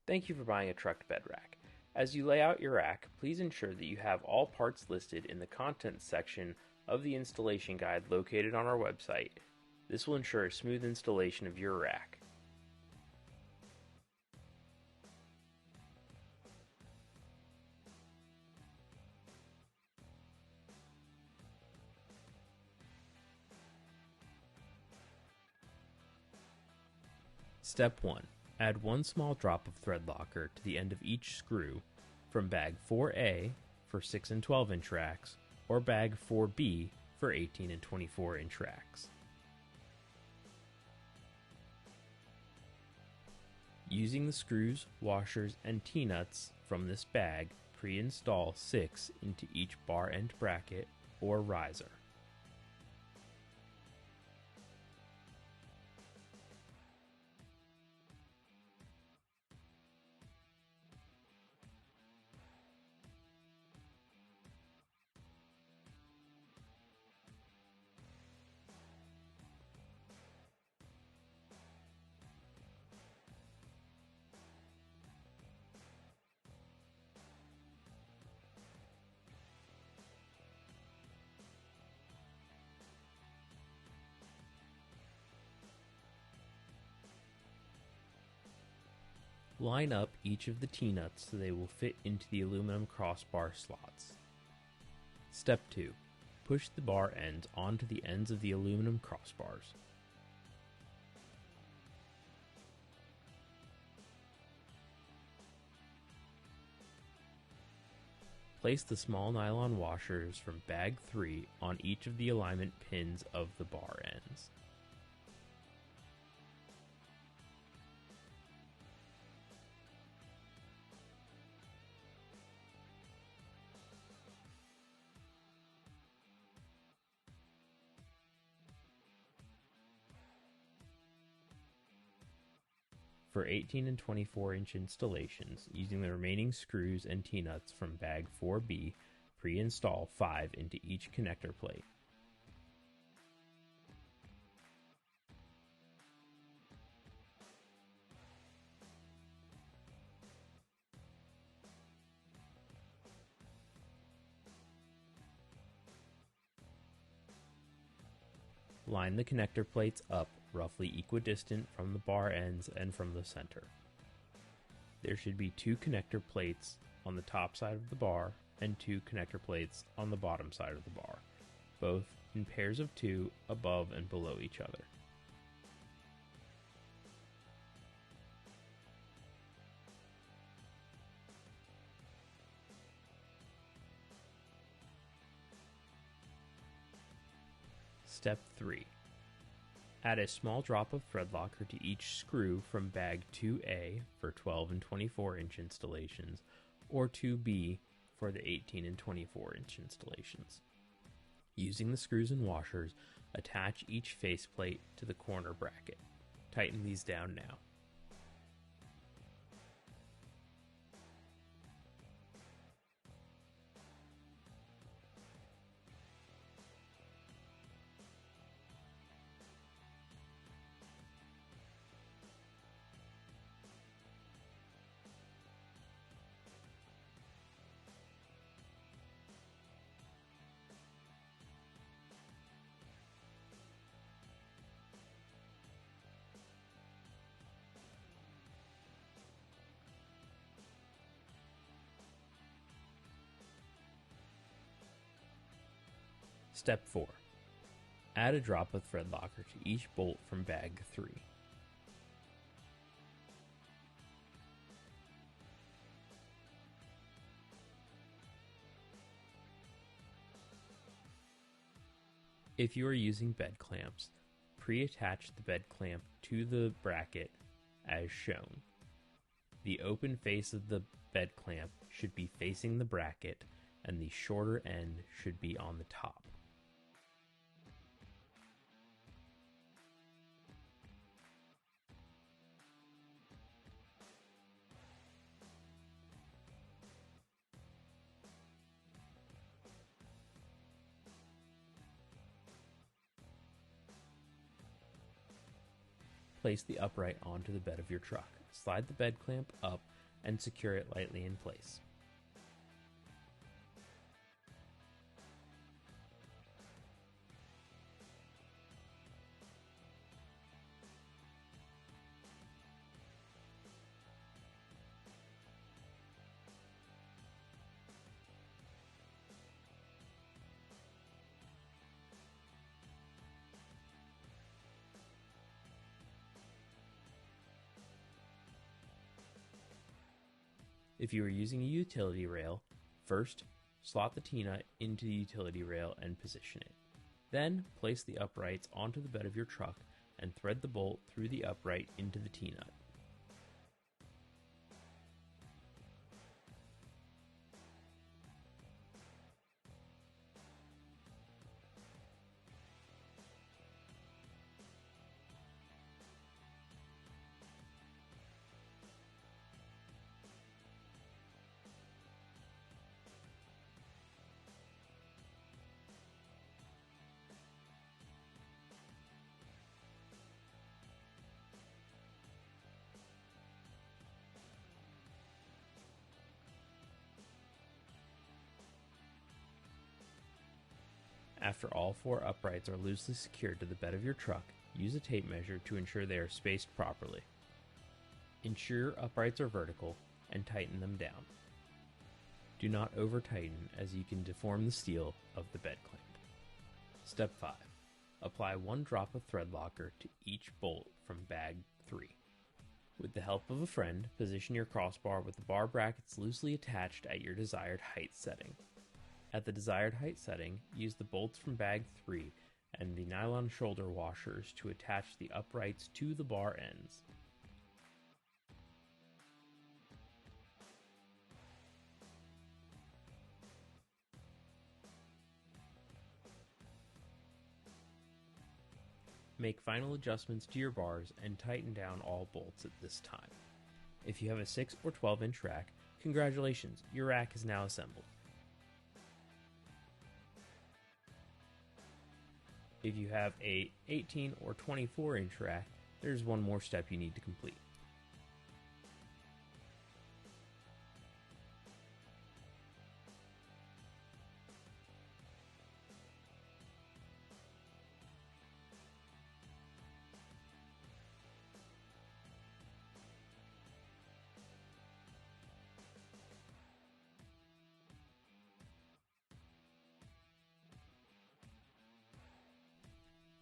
Thank you for buying a trucked bed rack. As you lay out your rack, please ensure that you have all parts listed in the contents section of the installation guide located on our website. This will ensure a smooth installation of your rack. Step 1. Add one small drop of thread locker to the end of each screw from bag 4A for 6 and 12-inch racks or bag 4B for 18 and 24-inch racks. Using the screws, washers, and T-nuts from this bag, pre-install 6 into each bar end bracket or riser. Line up each of the T-nuts so they will fit into the aluminum crossbar slots. Step 2. Push the bar ends onto the ends of the aluminum crossbars. Place the small nylon washers from bag 3 on each of the alignment pins of the bar ends. For 18 and 24-inch installations, using the remaining screws and T-nuts from bag 4B, pre-install 5 into each connector plate. Line the connector plates up roughly equidistant from the bar ends and from the center. There should be 2 connector plates on the top side of the bar and 2 connector plates on the bottom side of the bar, both in pairs of 2 above and below each other. Step 3. Add a small drop of thread locker to each screw from bag 2A for 12 and 24-inch installations or 2B for the 18 and 24-inch installations. Using the screws and washers, attach each faceplate to the corner bracket. Tighten these down now. Step 4. Add a drop of thread locker to each bolt from bag 3. If you are using bed clamps, pre-attach the bed clamp to the bracket as shown. The open face of the bed clamp should be facing the bracket and the shorter end should be on the top. Place the upright onto the bed of your truck. Slide the bed clamp up and secure it lightly in place. If you are using a utility rail, first, slot the T-nut into the utility rail and position it. Then, place the uprights onto the bed of your truck and thread the bolt through the upright into the T-nut. After all 4 uprights are loosely secured to the bed of your truck, use a tape measure to ensure they are spaced properly. Ensure your uprights are vertical and tighten them down. Do not over-tighten as you can deform the steel of the bed clamp. Step 5. Apply 1 drop of thread locker to each bolt from bag 3. With the help of a friend, position your crossbar with the bar brackets loosely attached at your desired height setting. At the desired height setting, use the bolts from bag 3 and the nylon shoulder washers to attach the uprights to the bar ends. Make final adjustments to your bars and tighten down all bolts at this time. If you have a 6 or 12-inch rack, congratulations, your rack is now assembled. If you have a 18 or 24-inch rack, there's one more step you need to complete.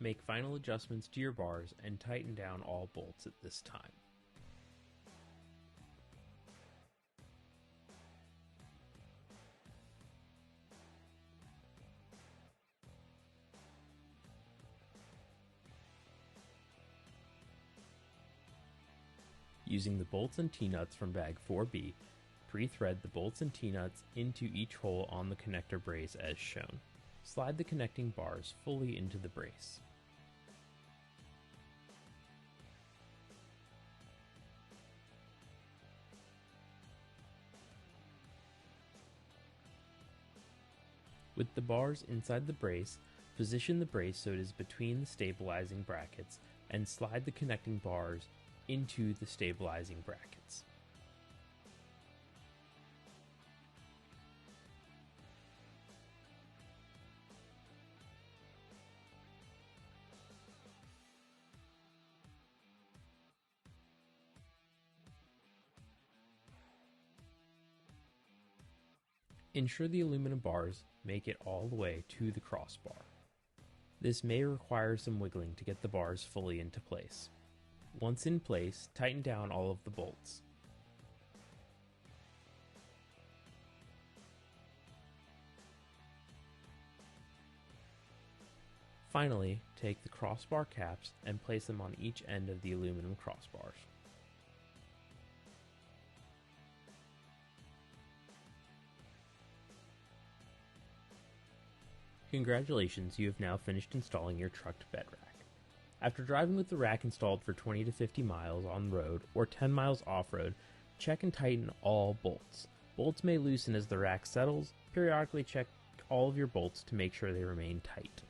Make final adjustments to your bars and tighten down all bolts at this time. Using the bolts and T-nuts from bag 4B, pre-thread the bolts and T-nuts into each hole on the connector brace as shown. Slide the connecting bars fully into the brace. With the bars inside the brace, position the brace so it is between the stabilizing brackets and slide the connecting bars into the stabilizing brackets. Ensure the aluminum bars make it all the way to the crossbar. This may require some wiggling to get the bars fully into place. Once in place, tighten down all of the bolts. Finally, take the crossbar caps and place them on each end of the aluminum crossbars. Congratulations, you have now finished installing your trucked bed rack. After driving with the rack installed for 20 to 50 miles on the road or 10 miles off-road, check and tighten all bolts. Bolts may loosen as the rack settles. Periodically check all of your bolts to make sure they remain tight.